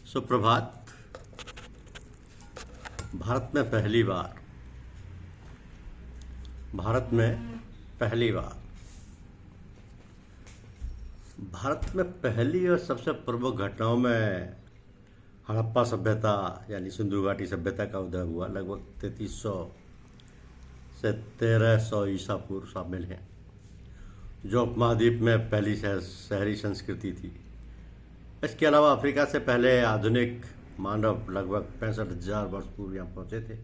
सुप्रभात। भारत में पहली बार भारत में पहली और सबसे प्रमुख घटनाओं में हड़प्पा सभ्यता यानी सिंधु घाटी सभ्यता का उदय हुआ। लगभग 3300 से 1300 ईसा पूर्व शामिल हैं, जो उपमहाद्वीप में पहली शहरी संस्कृति थी। इसके अलावा अफ्रीका से पहले आधुनिक मानव लगभग 65,000 वर्ष पूर्व यहाँ पहुँचे थे।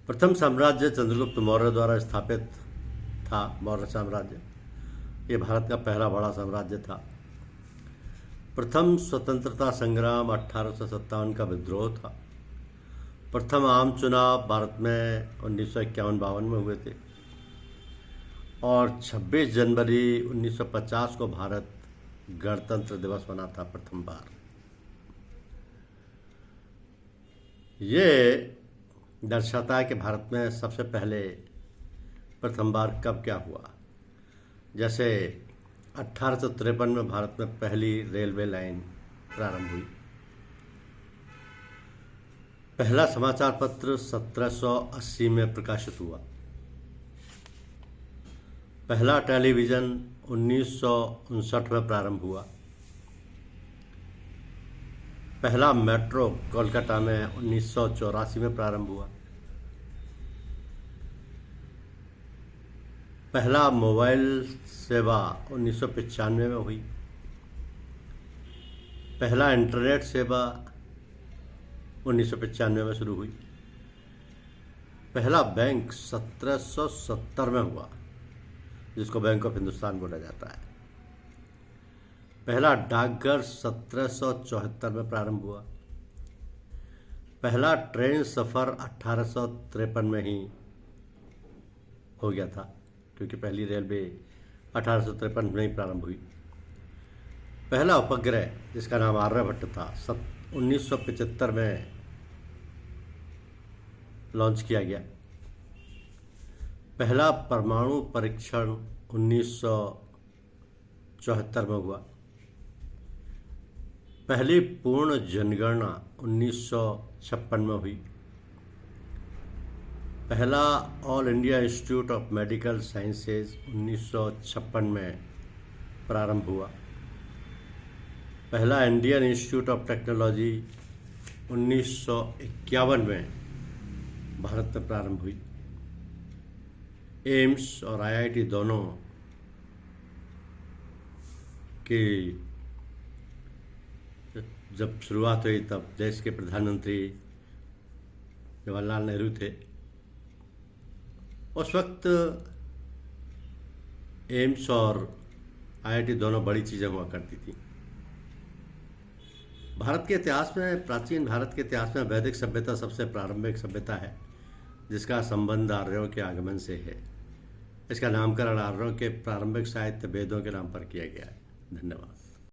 प्रथम साम्राज्य चंद्रगुप्त मौर्य द्वारा स्थापित था। मौर्य साम्राज्य ये भारत का पहला बड़ा साम्राज्य था। प्रथम स्वतंत्रता संग्राम 1857 का विद्रोह था। प्रथम आम चुनाव भारत में 1951-52 में हुए थे और 26 जनवरी 1950 को भारत गणतंत्र दिवस मना था प्रथम बार। ये दर्शाता है कि भारत में सबसे पहले प्रथम बार कब क्या हुआ। जैसे 1853 में भारत में पहली रेलवे लाइन प्रारंभ हुई। पहला समाचार पत्र 1780 में प्रकाशित हुआ। पहला टेलीविज़न 1959 में प्रारंभ हुआ। पहला मेट्रो कोलकाता में 1984 में प्रारंभ हुआ। पहला मोबाइल सेवा 1995 में हुई। पहला इंटरनेट सेवा 1995 में शुरू हुई। पहला बैंक 1770 में हुआ, जिसको बैंक ऑफ हिंदुस्तान बोला जाता है। पहला डाकघर 1774 में प्रारंभ हुआ। पहला ट्रेन सफ़र 1853 में ही हो गया था, क्योंकि पहली रेलवे 1853 में ही प्रारंभ हुई। पहला उपग्रह, जिसका नाम आर्यभट्ट था, 1975 में लॉन्च किया गया। पहला परमाणु परीक्षण 1974 में हुआ। पहली पूर्ण जनगणना 1956 में हुई। पहला all India institute of medical sciences 1956 में प्रारंभ हुआ। पहला इंडियन इंस्टीट्यूट ऑफ टेक्नोलॉजी 1951 में भारत में प्रारंभ हुई। एम्स और आईआईटी दोनों की जब शुरुआत हुई तब देश के प्रधानमंत्री जवाहरलाल नेहरू थे। उस वक्त एम्स और आईआईटी दोनों बड़ी चीज़ें हुआ करती थी। भारत के इतिहास में, प्राचीन भारत के इतिहास में वैदिक सभ्यता सबसे प्रारंभिक सभ्यता है, जिसका संबंध आर्यों के आगमन से है। इसका नामकरण आर्यों के प्रारंभिक साहित्य वेदों के नाम पर किया गया है। धन्यवाद।